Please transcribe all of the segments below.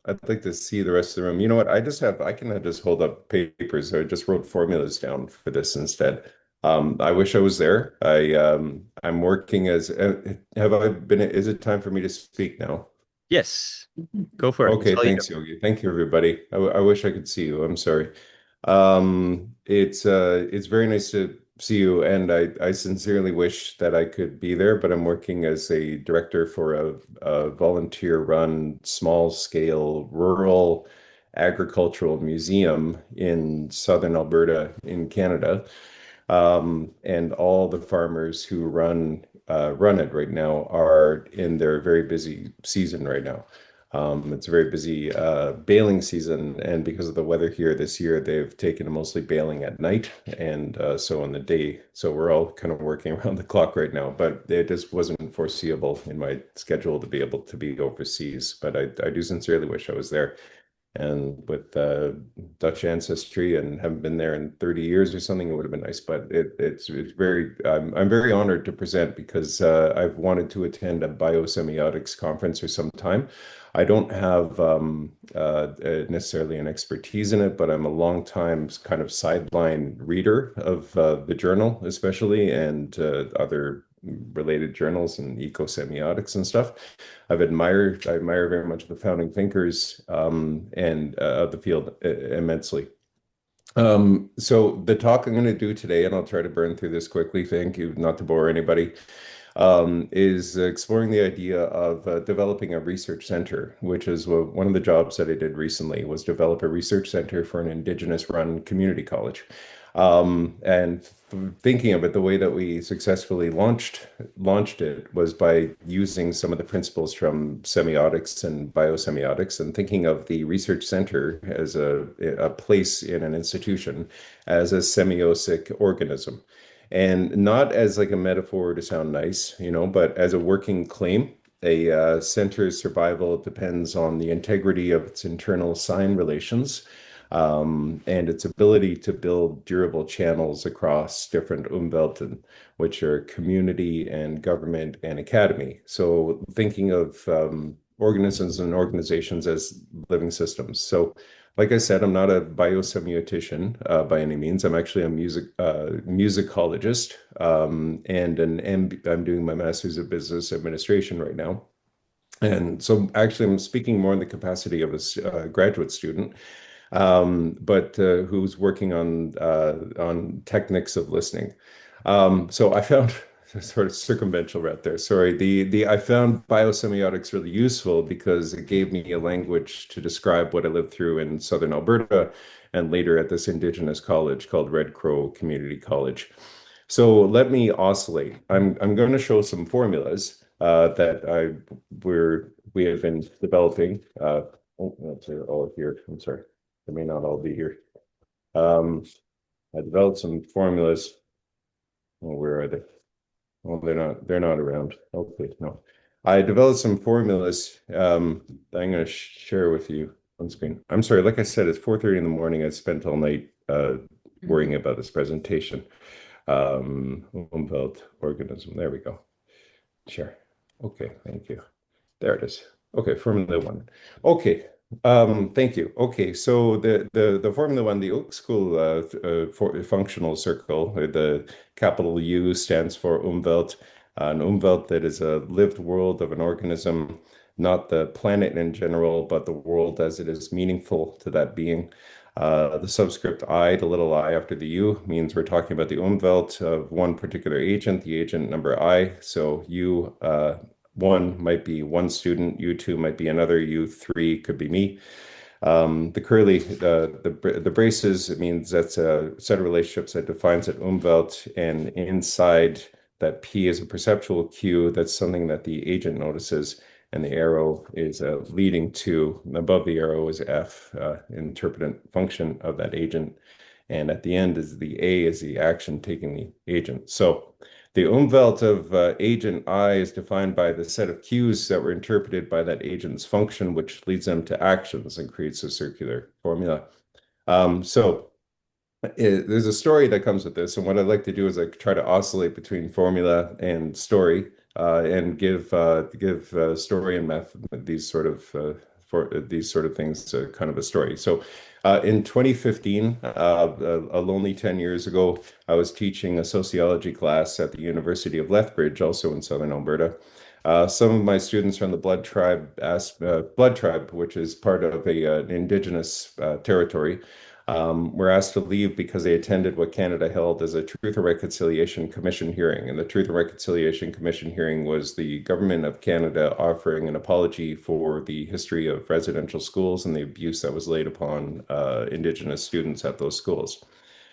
I'd like to see the rest of the room. You know what? I can just hold up papers. I just wrote formulas down for this instead. I wish I was there. I'm working as, have I been, is it time for me to speak now? Yes, go for it. It's Okay, all you. thanks, Yogi. Thank you, everybody. I wish I could see you. I'm sorry. It's very nice to see you, and I sincerely wish that I could be there, but I'm working as a director for a volunteer-run, small-scale rural agricultural museum in southern Alberta in Canada. And all the farmers who run it right now are in their very busy season right now. It's a very busy baling season, and because of the weather here this year, they've taken to mostly baling at night, and so in the day. So we're all kind of working around the clock right now, but it just wasn't foreseeable in my schedule to be able to be overseas. But I do sincerely wish I was there. And with Dutch ancestry and haven't been there in 30 years or something, it would have been nice. But it's very I'm very honored to present because I've wanted to attend a biosemiotics conference for some time. I don't have necessarily an expertise in it, but I'm a long time kind of sideline reader of the journal, especially, and other related journals and ecosemiotics and stuff. I admire very much the founding thinkers and of the field immensely. So the talk I'm going to do today, and I'll try to burn through this quickly, thank you, not to bore anybody, is exploring the idea of developing a research center, which is one of the jobs that I did recently was develop a research center for an Indigenous-run community college. And thinking of it, the way that we successfully launched it was by using some of the principles from semiotics and biosemiotics, and thinking of the research center as a place in an institution as a semiotic organism, and not as like a metaphor to sound nice, but as a working claim. A center's survival depends on the integrity of its internal sign relations, and its ability to build durable channels across different umwelten, which are community and government and academy. So thinking of organisms and organizations as living systems. So like I said, I'm not a biosemiotician by any means. I'm actually a musicologist, and I'm doing my master's of business administration right now. And so actually, I'm speaking more in the capacity of a graduate student, but who's working on techniques of listening. So I found sort of circumvention right there. Sorry, the I found biosemiotics really useful because it gave me a language to describe what I lived through in southern Alberta and later at this Indigenous college called Red Crow Community College. So let me oscillate. I'm going to show some formulas that we have been developing. Oh, they're all here. I'm sorry. They may not all be here. Um, I developed some formulas. Oh, where are they? Well, they're not around. Okay, no. I developed some formulas that I'm going to share with you on screen. I'm sorry, like I said, it's 4:30 in the morning. I spent all night worrying about this presentation. Umwelt organism. There we go. Sure. Okay, thank you. There it is. Okay, Formula One. Okay, thank you. Okay, so the Formula One, the old school for functional circle, the capital U stands for Umwelt, an Umwelt that is a lived world of an organism, not the planet in general, but the world as it is meaningful to that being. The subscript I, the little I after the U, means we're talking about the Umwelt of one particular agent, the agent number I. So U one might be one student, U2 might be another, U3 could be me. The curly, the braces, it means that's a set of relationships that defines an Umwelt, and inside that P is a perceptual cue. That's something that the agent notices, and the arrow is leading to, above the arrow is F, interpretant function of that agent. And at the end is the A is the action taking the agent. So the Umwelt of agent I is defined by the set of cues that were interpreted by that agent's function, which leads them to actions and creates a circular formula. So there's a story that comes with this, and what I'd like to do is like try to oscillate between formula and story, and give story and math these sort of for these sort of things, kind of a story. So, in 2015, a lonely 10 years ago, I was teaching a sociology class at the University of Lethbridge, also in southern Alberta. Some of my students from the Blood Tribe, which is part of an Indigenous territory, were asked to leave because they attended what Canada held as a Truth and Reconciliation Commission hearing. And the Truth and Reconciliation Commission hearing was the government of Canada offering an apology for the history of residential schools and the abuse that was laid upon Indigenous students at those schools.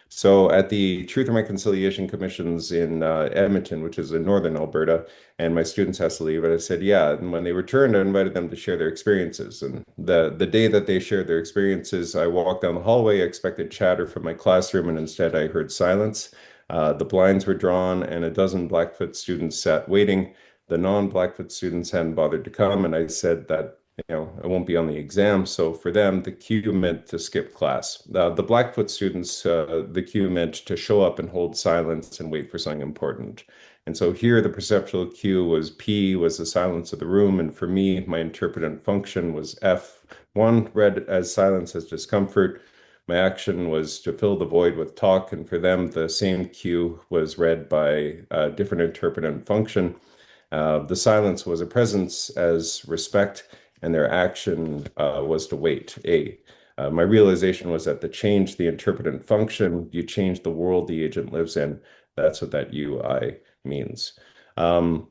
So at the Truth and Reconciliation Commissions in Edmonton, which is in northern Alberta, and my students has to leave, and I said, yeah. And when they returned, I invited them to share their experiences. And the day that they shared their experiences, I walked down the hallway, I expected chatter from my classroom, and instead I heard silence. The blinds were drawn, and a dozen Blackfoot students sat waiting. The non-Blackfoot students hadn't bothered to come, and I said that I won't be on the exam. So for them, the cue meant to skip class. The Blackfoot students, the cue meant to show up and hold silence and wait for something important. And so here, the perceptual cue was P, was the silence of the room. And for me, my interpretant function was F. One, read as silence as discomfort. My action was to fill the void with talk. And for them, the same cue was read by a different interpretant function. The silence was a presence as respect, and their action was to wait. My realization was that to change the interpretant function, you change the world the agent lives in. That's what that UI means. Um,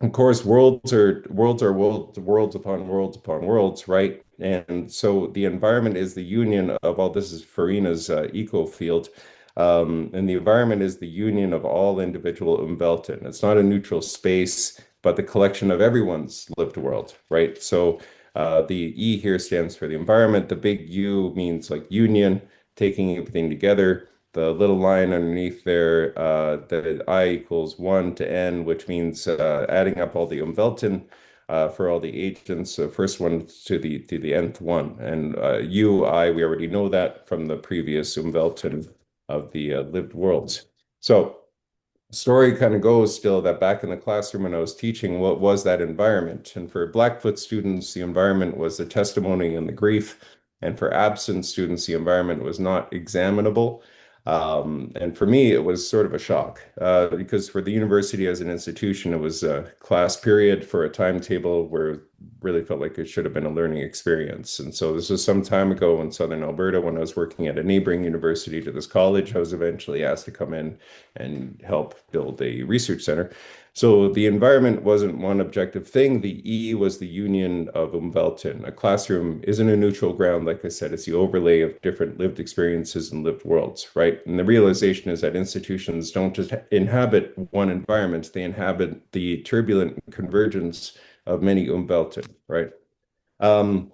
of course, worlds upon worlds upon worlds, right? And so the environment is the union of all. This is Farina's eco field. And the environment is the union of all individual umwelten. It's not a neutral space, but the collection of everyone's lived world, right? So the E here stands for the environment. The big U means like union, taking everything together. The little line underneath there, the I equals 1 to N, which means adding up all the umwelten for all the agents, first one to the nth one. And U, I, we already know that from the previous umwelten of the lived worlds. So the story kind of goes still that back in the classroom when I was teaching, what was that environment? And for Blackfoot students, the environment was the testimony and the grief. And for absent students, the environment was not examinable. And for me, it was sort of a shock because for the university as an institution, it was a class period for a timetable where it really felt like it should have been a learning experience. And so this was some time ago in Southern Alberta when I was working at a neighboring university to this college. I was eventually asked to come in and help build a research center. So the environment wasn't one objective thing. The E was the union of umwelten. A classroom isn't a neutral ground, like I said, it's the overlay of different lived experiences and lived worlds, right? And the realization is that institutions don't just inhabit one environment, they inhabit the turbulent convergence of many umwelten, right? Um,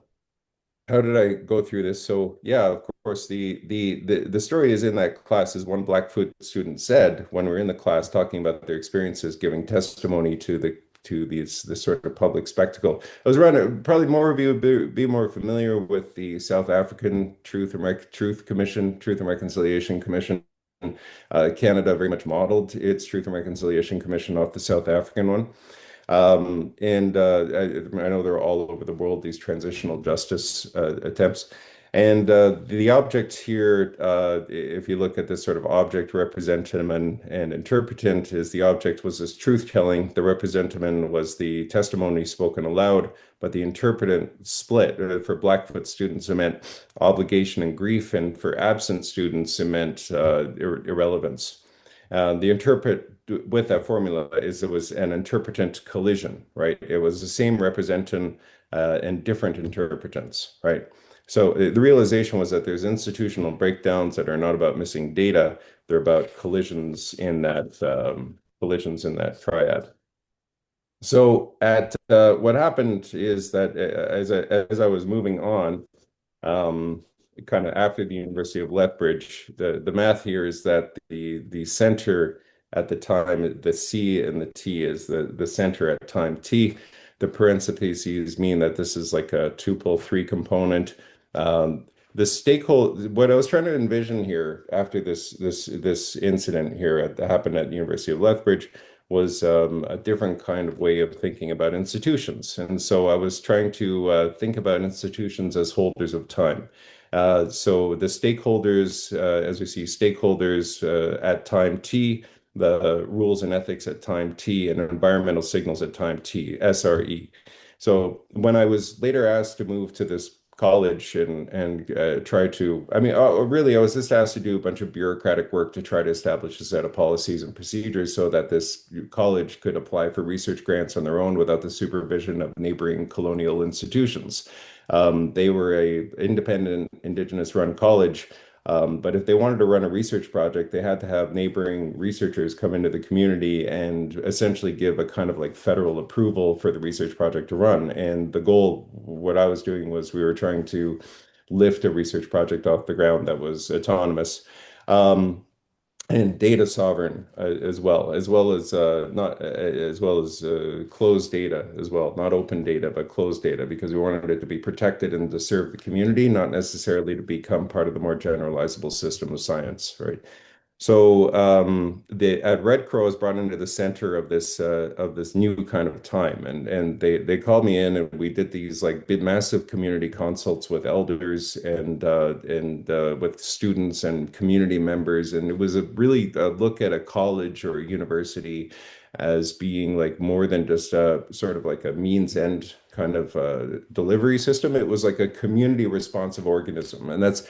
how did I go through this? So yeah, of course, the story is in that class, as one Blackfoot student said when we were in the class talking about their experiences, giving testimony to this sort of public spectacle. I was around probably more of you would be more familiar with the South African Truth and Reconciliation Commission. Canada very much modeled its Truth and Reconciliation Commission off the South African one. And I know they're all over the world, these transitional justice attempts. And the object here, if you look at this sort of object, representative and interpretant, is the object was this truth-telling. The representative was the testimony spoken aloud, but the interpretant split. For Blackfoot students, it meant obligation and grief, and for absent students, it meant irrelevance. The interpret with that formula is it was an interpretant collision, right? It was the same representant and different interpretants, right? So the realization was that there's institutional breakdowns that are not about missing data; they're about collisions in that triad. So at what happened is that as I was moving on, um, kind of after the University of Lethbridge, the math here is that the center at the time, the C and the T is the center at time T. The parentheses mean that this is like a tuple three component. The stakeholder, what I was trying to envision here after this incident here that happened at the University of Lethbridge was a different kind of way of thinking about institutions. And so I was trying to think about institutions as holders of time. So the stakeholders, as we see, stakeholders at time t, the rules and ethics at time t, and environmental signals at time t, SRE. So when I was later asked to move to this college and try to, I mean, really, I was just asked to do a bunch of bureaucratic work to try to establish a set of policies and procedures so that this college could apply for research grants on their own without the supervision of neighboring colonial institutions. They were a independent, indigenous-run college. But if they wanted to run a research project, they had to have neighboring researchers come into the community and essentially give a kind of like federal approval for the research project to run. And the goal, what I was doing was we were trying to lift a research project off the ground that was autonomous. Um, and data sovereign as well as not as well as closed data as well, not open data, but closed data, because we wanted it to be protected and to serve the community, not necessarily to become part of the more generalizable system of science, right? So the at Red Crow is brought into the center of this new kind of time, and they called me in and we did these like big massive community consults with elders and with students and community members, and it was a really a look at a college or a university as being like more than just a sort of like a means end kind of delivery system. It was like a community responsive organism, and that's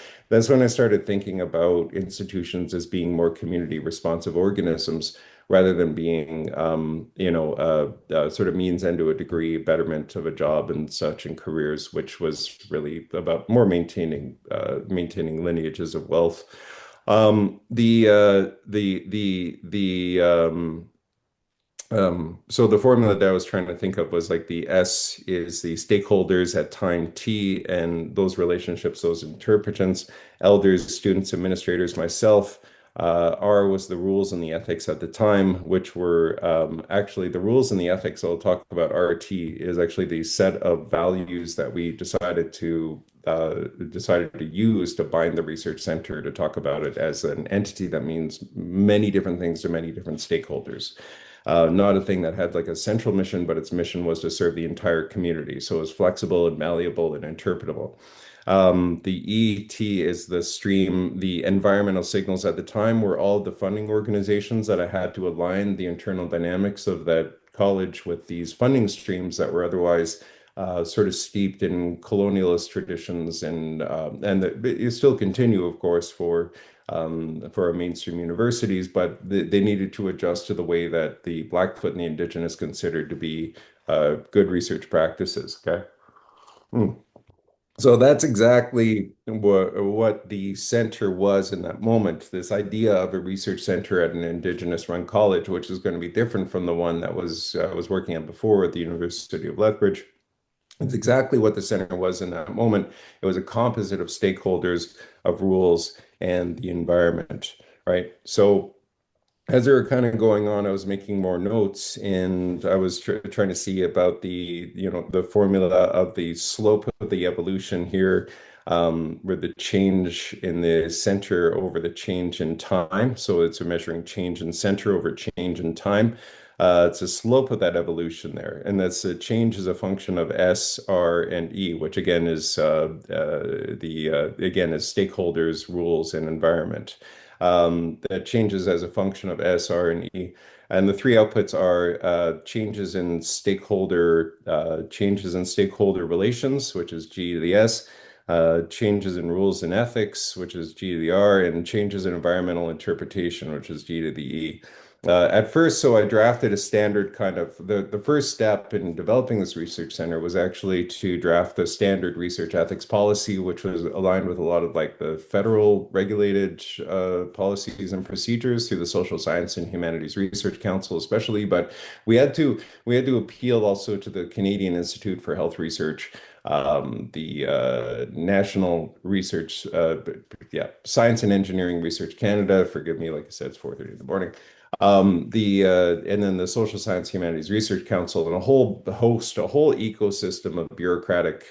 when I started thinking about institutions as being more community responsive organisms rather than being, sort of means end to a degree betterment of a job and such in careers, which was really about more maintaining lineages of wealth. So the formula that I was trying to think of was like the S is the stakeholders at time T and those relationships, those interpretants, elders, students, administrators, myself. R was the rules and the ethics at the time, which were actually the rules and the ethics I'll talk about. RT is actually the set of values that we decided to use to bind the research center to talk about it as an entity that means many different things to many different stakeholders. Not a thing that had like a central mission, but its mission was to serve the entire community. So it was flexible and malleable and interpretable. The ET is the stream. The environmental signals at the time were all the funding organizations that I had to align the internal dynamics of that college with these funding streams that were otherwise sort of steeped in colonialist traditions and that you still continue, of course, for our mainstream universities, but they needed to adjust to the way that the Blackfoot and the Indigenous considered to be good research practices. Okay. Hmm. So that's exactly what the center was in that moment. This idea of a research center at an Indigenous-run college, which is going to be different from the one that was working at before at the University of Lethbridge. It's exactly what the center was in that moment. It was a composite of stakeholders, of rules, and the environment, right? So as they were kind of going on, I was making more notes and I was trying to see about the formula of the slope of the evolution here, where the change in the center over the change in time. So it's a measuring change in center over change in time. It's a slope of that evolution there. And that's a change as a function of S, R, and E, which again is again is stakeholders, rules, and environment that changes as a function of S, R, and E. And the three outputs are changes in stakeholder relations, which is G to the S, changes in rules and ethics, which is G to the R, and changes in environmental interpretation, which is G to the E. At first, so I drafted a standard kind of the first step in developing this research center was actually to draft the standard research ethics policy, which was aligned with a lot of like the federal regulated policies and procedures through the Social Science and Humanities Research Council, especially. But we had to appeal also to the Canadian Institute for Health Research, the National Research, yeah, Science and Engineering Research Canada. Forgive me, like I said, it's 4:30 in the morning. And then the Social Science Humanities Research Council and a whole host, a whole ecosystem of bureaucratic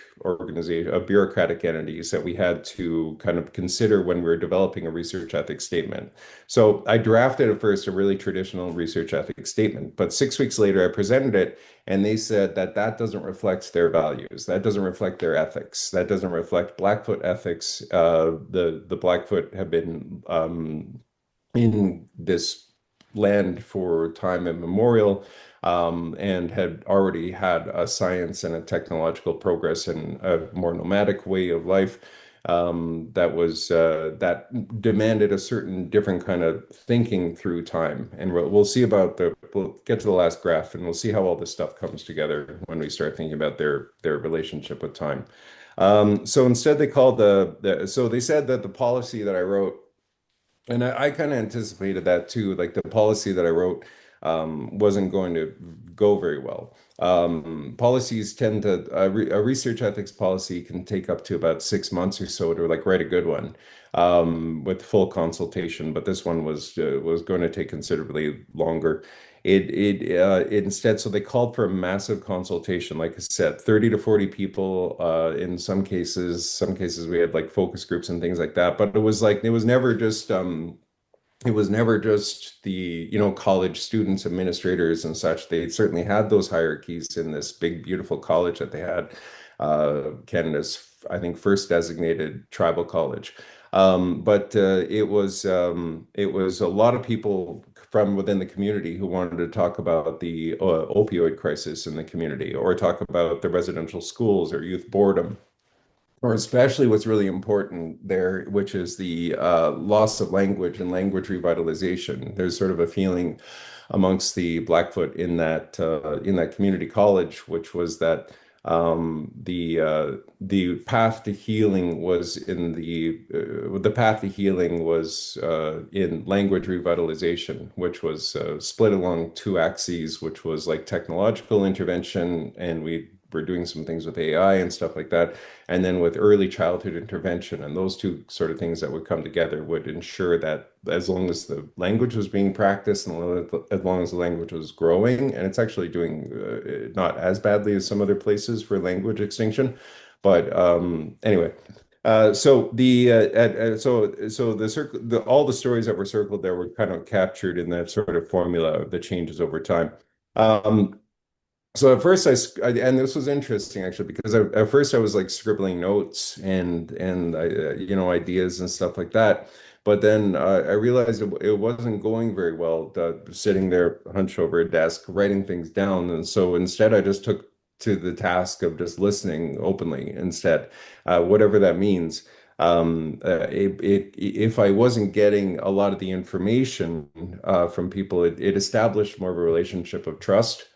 entities that we had to kind of consider when we were developing a research ethics statement. So I drafted at first a really traditional research ethics statement, but 6 weeks later I presented it, and they said that that doesn't reflect their values, that doesn't reflect their ethics, that doesn't reflect Blackfoot ethics. The Blackfoot have been in this land for time immemorial, and had already had a science and a technological progress and a more nomadic way of life, that demanded a certain different kind of thinking through time. And we'll see about we'll get to the last graph, and we'll see how all this stuff comes together when we start thinking about their relationship with time. So instead, they called so they said that the policy that I wrote, and I kind of anticipated that too. Like the policy that I wrote wasn't going to go very well. Policies tend to, a research ethics policy can take up to about 6 months or so to like write a good one, with full consultation. But this one was going to take considerably longer. Instead, so they called for a massive consultation. Like I said, 30 to 40 people, in some cases we had like focus groups and things like that. But it was never just it was never just the, college students, administrators and such. They certainly had those hierarchies in this big, beautiful college that they had, Canada's, I think, first designated tribal college. But it was a lot of people from within the community who wanted to talk about the opioid crisis in the community, or talk about the residential schools or youth boredom, or especially what's really important there, which is the loss of language and language revitalization. There's sort of a feeling amongst the Blackfoot in that community college, which was that the path to healing was in language revitalization, which was split along two axes, which was like technological intervention, and we were doing some things with AI and stuff like that, and then with early childhood intervention. And those two sort of things that would come together would ensure that as long as the language was being practiced and as long as the language was growing, and it's actually doing not as badly as some other places for language extinction. But anyway, so all the stories that were circled there were kind of captured in that sort of formula of the changes over time. Um, so at first and this was interesting actually, because at first I was like scribbling notes and ideas and stuff like that. But then I realized it wasn't going very well, sitting there hunched over a desk writing things down. And so instead I just took to the task of just listening openly instead, whatever that means. If I wasn't getting a lot of the information from people, it established more of a relationship of trust,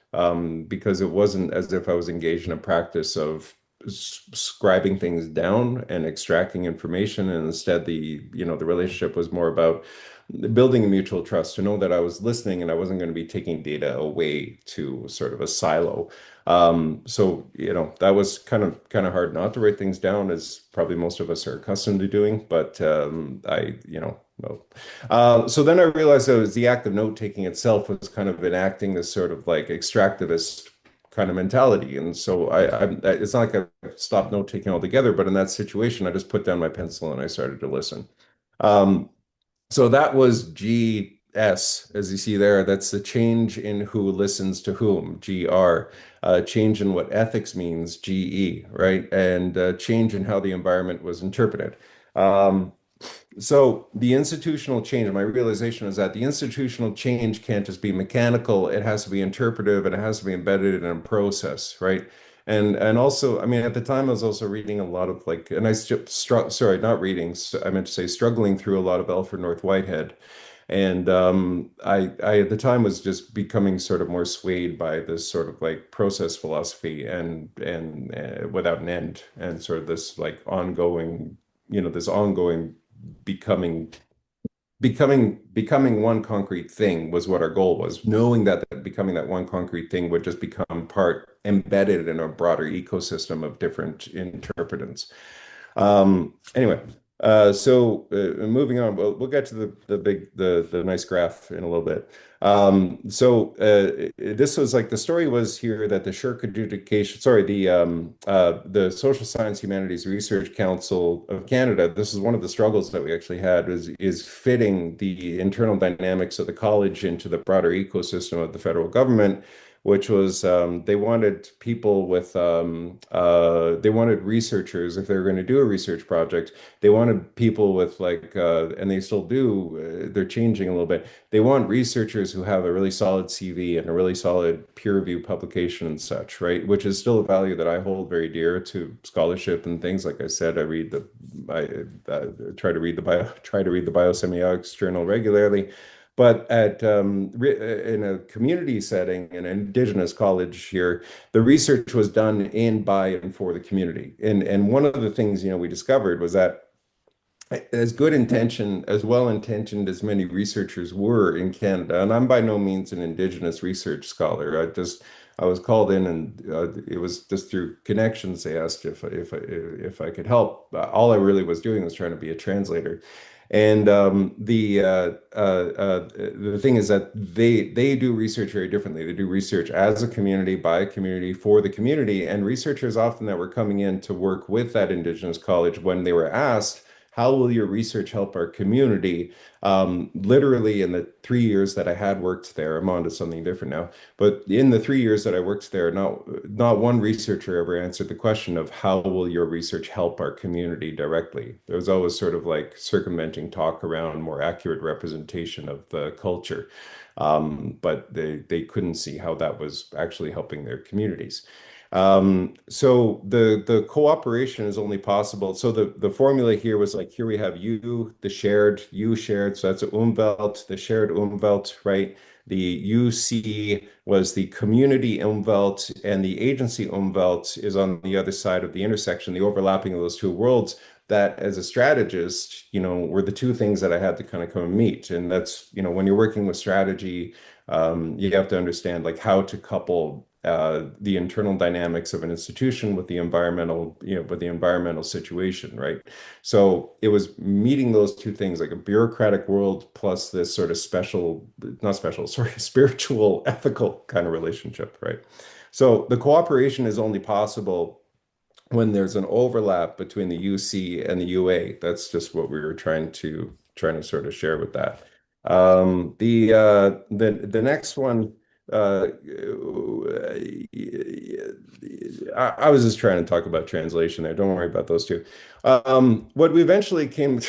because it wasn't as if I was engaged in a practice of scribing things down and extracting information. And instead, the relationship was more about building a mutual trust, to know that I was listening and I wasn't going to be taking data away to sort of a silo. So, that was kind of hard not to write things down, as probably most of us are accustomed to doing. But well, so then I realized that it was the act of note taking itself was kind of enacting this sort of like extractivist kind of mentality. And so it's not like I stopped note taking altogether, but in that situation, I just put down my pencil and I started to listen. Um, so that was GS, as you see there. That's the change in who listens to whom, GR. Change in what ethics means, GE, right? And change in how the environment was interpreted. Um, so the institutional change, my realization is that the institutional change can't just be mechanical. It has to be interpretive, and it has to be embedded in a process, right? And also, I mean, at the time I was also reading a lot of like, and I sorry, not reading, I meant to say struggling through a lot of Alfred North Whitehead. And I at the time was just becoming sort of more swayed by this sort of like process philosophy, and without an end, and sort of this like ongoing, this ongoing becoming becoming one concrete thing was what our goal was, knowing that becoming that one concrete thing would just become part embedded in a broader ecosystem of different interpretants. Anyway, Moving on, we'll get to the big the nice graph in a little bit. This was like the story was here that the Shirk adjudication, sorry, the Social Science Humanities Research Council of Canada. This is one of the struggles that we actually had is fitting the internal dynamics of the college into the broader ecosystem of the federal government, which was they wanted people with they wanted researchers if they were going to do a research project. They wanted people with like, and they still do, they're changing a little bit. They want researchers who have a really solid CV and a really solid peer review publication and such, right? Which is still a value that I hold very dear to scholarship and things. Like I said, I try to read try to read the Biosemiotics journal regularly. But in a community setting, in an indigenous college here, the research was done in, by, and for the community. And one of the things, we discovered was that as good intention, as well intentioned as many researchers were in Canada, and I'm by no means an Indigenous research scholar. I was called in, and it was just through connections. They asked if I could help. All I really was doing was trying to be a translator. And the thing is that they do research very differently. They do research as a community, by a community, for the community. And researchers often that were coming in to work with that Indigenous college, when they were asked, how will your research help our community? Literally, in the 3 years that I had worked there, I'm on to something different now. But in the 3 years that I worked there, not one researcher ever answered the question of how will your research help our community directly. There was always sort of like circumventing talk around more accurate representation of the culture. But they couldn't see how that was actually helping their communities. So the cooperation is only possible. So the formula here was like, here we have you, the shared, you shared. So that's a umwelt, the shared umwelt, right? The UC was the community umwelt, and the agency umwelt is on the other side of the intersection, the overlapping of those two worlds. That as a strategist, were the two things that I had to kind of come and meet. And that's, when you're working with strategy, you have to understand like how to couple the internal dynamics of an institution with the environmental situation, right? So it was meeting those two things, like a bureaucratic world plus this sort of not special, sorry, spiritual, ethical kind of relationship, right? So the cooperation is only possible when there's an overlap between the UC and the UA. That's just what we were trying to sort of share with that. The next one, I was just trying to talk about translation there. Don't worry about those two. What we eventually came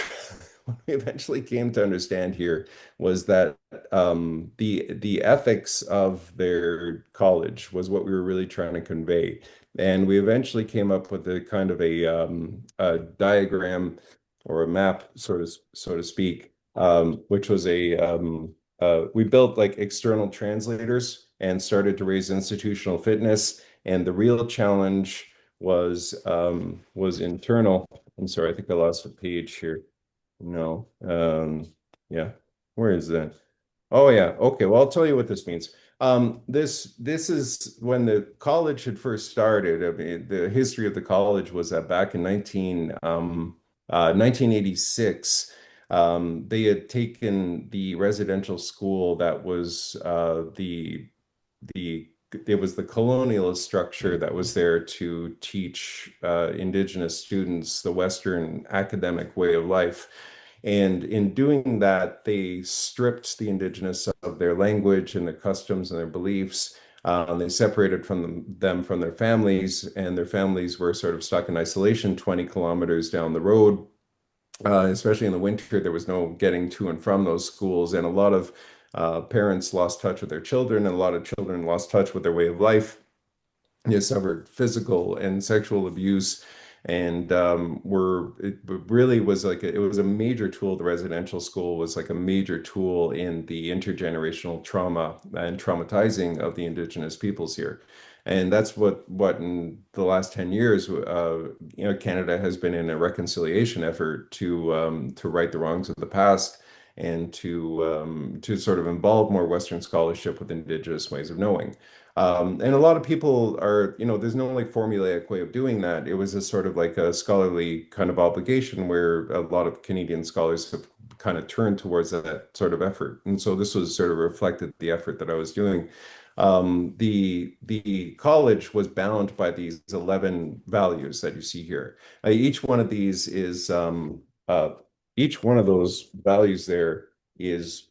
what we eventually came to understand here was that the ethics of their college was what we were really trying to convey. And we eventually came up with a kind of a diagram or a map, so to speak, which was we built like external translators and started to raise institutional fitness. And the real challenge was internal. I'm sorry, I think I lost a page here. No. Yeah. Where is that? Oh yeah. Okay. Well, I'll tell you what this means. This is when the college had first started. I mean, the history of the college was that back in 1986, they had taken the residential school that was the it was the colonialist structure that was there to teach indigenous students the Western academic way of life. And in doing that, they stripped the indigenous of their language and their customs and their beliefs. They separated them from their families, and their families were sort of stuck in isolation 20 kilometers down the road. Especially in the winter, there was no getting to and from those schools, and a lot of parents lost touch with their children, and a lot of children lost touch with their way of life. They suffered physical and sexual abuse, and it really was like it was a major tool. The residential school was like a major tool in the intergenerational trauma and traumatizing of the indigenous peoples here. And that's what in the last 10 years, Canada has been in a reconciliation effort to right the wrongs of the past. and to sort of involve more Western scholarship with Indigenous ways of knowing. And a lot of people are, there's no like formulaic way of doing that. It was a sort of like a scholarly kind of obligation where a lot of Canadian scholars have kind of turned towards that sort of effort. And so this was sort of reflected the effort that I was doing. The college was bound by these 11 values that you see here. Each one of these is each one of those values there is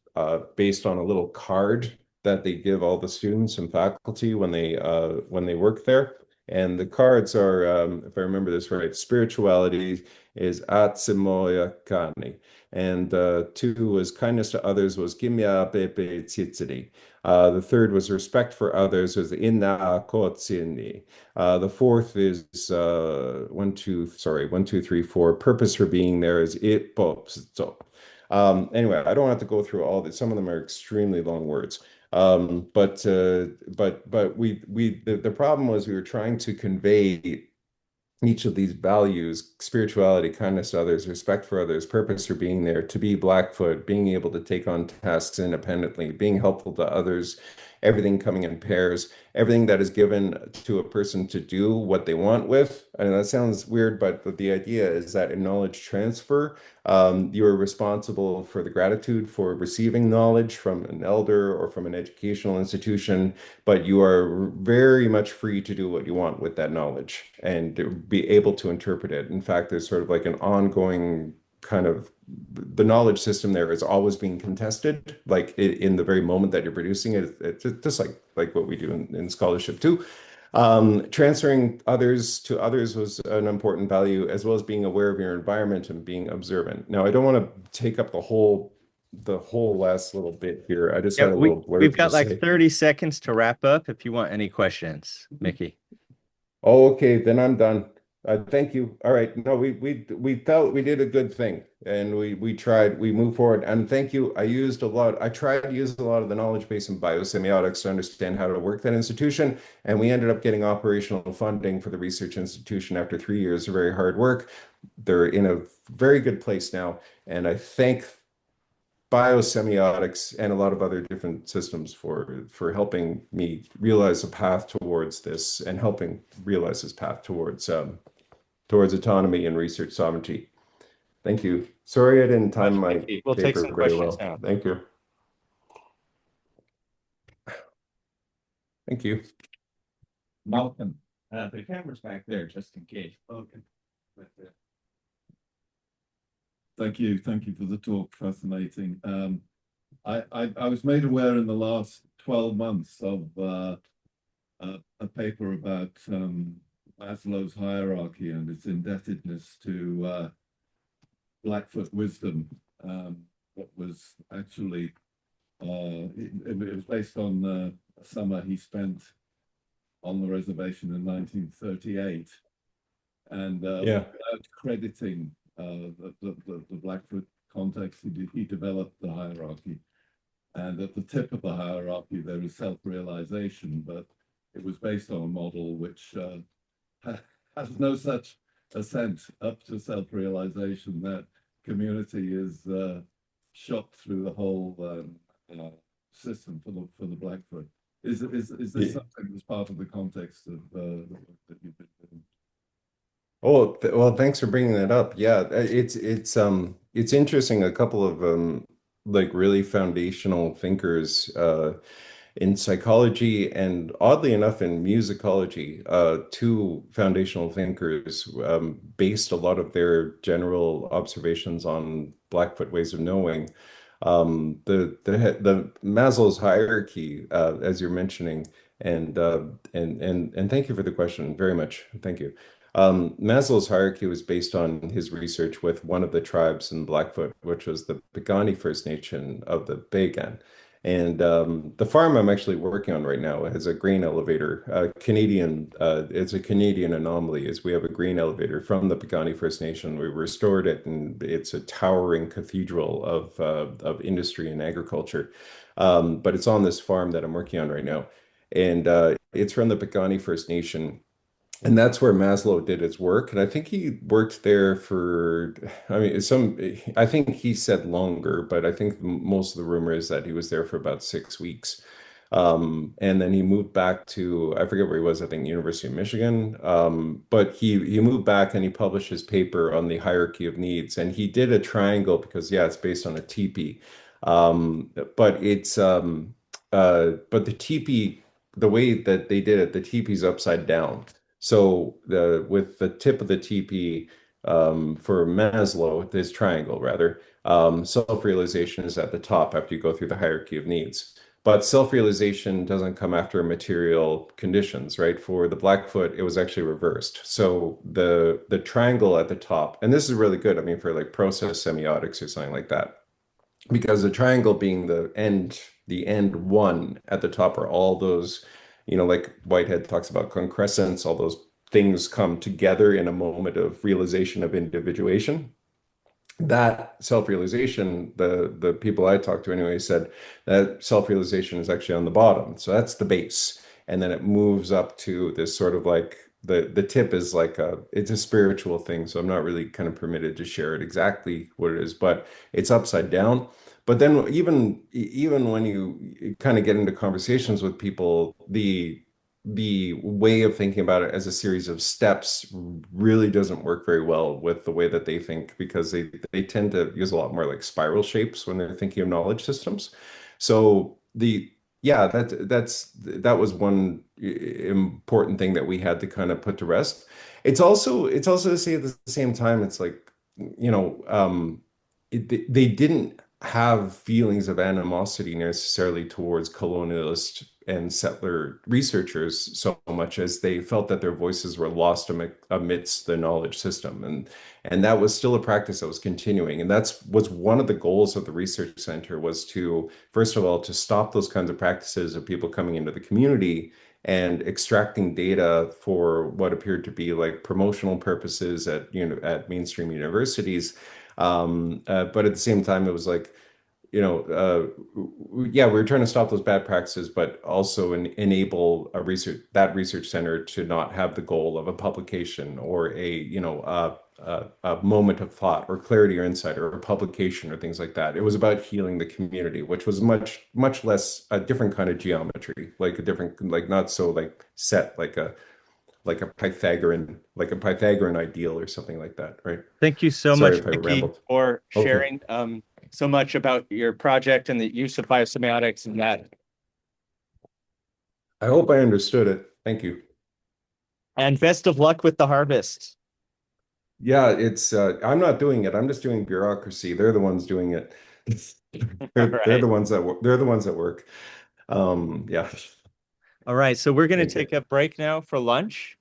based on a little card that they give all the students and faculty when they work there. And the cards are, if I remember this right, spirituality is atsimoya kani, and two was kindness to others was gimya pepe tsitsiri. The third was respect for others was inna kotsini. The fourth is one, two, three, four. Purpose for being there is ipopsto. Anyway, I don't have to go through all this. Some of them are extremely long words. But the problem was we were trying to convey each of these values, spirituality, kindness to others, respect for others, purpose for being there, to be Blackfoot, being able to take on tasks independently, being helpful to others, everything coming in pairs, everything that is given to a person to do what they want with. And that sounds weird, but the idea is that in knowledge transfer, you are responsible for the gratitude for receiving knowledge from an elder or from an educational institution, but you are very much free to do what you want with that knowledge and be able to interpret it. In fact, there's sort of like an ongoing kind of the knowledge system there is always being contested, like in the very moment that you're producing it. It's just like what we do in scholarship too. Transferring others to others was an important value, as well as being aware of your environment and being observant. Now, I don't want to take up the whole last little bit here. I just Yeah, had a we little we've word to got like say. 30 seconds to wrap up if you want any questions, Mickey. Oh, okay, then I'm done. Thank you. All right. No, we felt we did a good thing, and we tried. We moved forward. And thank you. I used a lot. I tried to use a lot of the knowledge base in biosemiotics to understand how to work that institution, and we ended up getting operational funding for the research institution after 3 years of very hard work. They're in a very good place now, and I thank biosemiotics and a lot of other different systems for helping me realize a path towards this and helping realize this path towards autonomy and research sovereignty. Thank you. Sorry I didn't time Much, my Mickey. We'll take paper some very questions well. now. Thank you. Thank you. Malcolm, the camera's back there just in case. Okay. Thank you for the talk. Fascinating. I was made aware in the last 12 months of a paper about Maslow's hierarchy and its indebtedness to Blackfoot wisdom. That was actually it was based on a summer he spent on the reservation in 1938, and Yeah. without crediting the Blackfoot context, he developed the hierarchy. And at the tip of the hierarchy, there is self-realization, but it was based on a model which has no such ascent up to self-realization. That community is shot through the whole system for the Blackfoot. Is this something that's part of the context of that you've been doing? Oh, well, thanks for bringing that up. Yeah, it's interesting. A couple of like really foundational thinkers in psychology and oddly enough in musicology, two foundational thinkers based a lot of their general observations on Blackfoot ways of knowing. The Maslow's hierarchy, as you're mentioning, and thank you for the question very much. Thank you. Maslow's hierarchy was based on his research with one of the tribes in Blackfoot, which was the Piikani First Nation of the Piegan. And the farm I'm actually working on right now has a grain elevator. It's a Canadian anomaly, is we have a grain elevator from the Piikani First Nation. We restored it, and it's a towering cathedral of industry and agriculture. But it's on this farm that I'm working on right now, and it's from the Piikani First Nation. And that's where Maslow did his work. And I think he worked there for, I mean, I think he said longer, but I think most of the rumor is that he was there for about 6 weeks. And then he moved back to, I forget where he was, I think University of Michigan. But he moved back and he published his paper on the hierarchy of needs. And he did a triangle because, yeah, it's based on a teepee. But but the teepee, the way that they did it, the teepee's upside down. So with the tip of the TP for Maslow, this triangle rather, self-realization is at the top after you go through the hierarchy of needs. But self-realization doesn't come after material conditions, right? For the Blackfoot, it was actually reversed. So the triangle at the top, and this is really good, I mean, for like process semiotics or something like that, because the triangle being the end one at the top are all those, like Whitehead talks about concrescence, all those things come together in a moment of realization of individuation. That self-realization, the people I talked to anyway said that self-realization is actually on the bottom. So that's the base. And then it moves up to this sort of like the tip is like it's a spiritual thing. So I'm not really kind of permitted to share it exactly what it is, but it's upside down. But then even when you kind of get into conversations with people, the way of thinking about it as a series of steps really doesn't work very well with the way that they think because they tend to use a lot more like spiral shapes when they're thinking of knowledge systems. So the yeah, that was one important thing that we had to kind of put to rest. It's also to say at the same time, it's like, they didn't have feelings of animosity necessarily towards colonialist and settler researchers so much as they felt that their voices were lost amidst the knowledge system, and that was still a practice that was continuing, and that's was one of the goals of the research center was to first of all to stop those kinds of practices of people coming into the community and extracting data for what appeared to be like promotional purposes at mainstream universities, but at the same time, it was like, yeah, we were trying to stop those bad practices, but also enable that research center to not have the goal of a publication or a moment of thought or clarity or insight or a publication or things like that. It was about healing the community, which was much less a different kind of geometry, like a different, like not so like set, like a Pythagorean ideal or something like that, right? Thank you so Sorry much, if I Mickey, rambled. for Okay. sharing so much about your project and the use of biosemiotics and that. I hope I understood it. Thank you. And best of luck with the harvest. Yeah, it's I'm not doing it. I'm just doing bureaucracy. They're the ones doing it. All They're right. the ones that work. They're the ones that work. Yeah. All right. So we're going to Thank you. take a break now for lunch.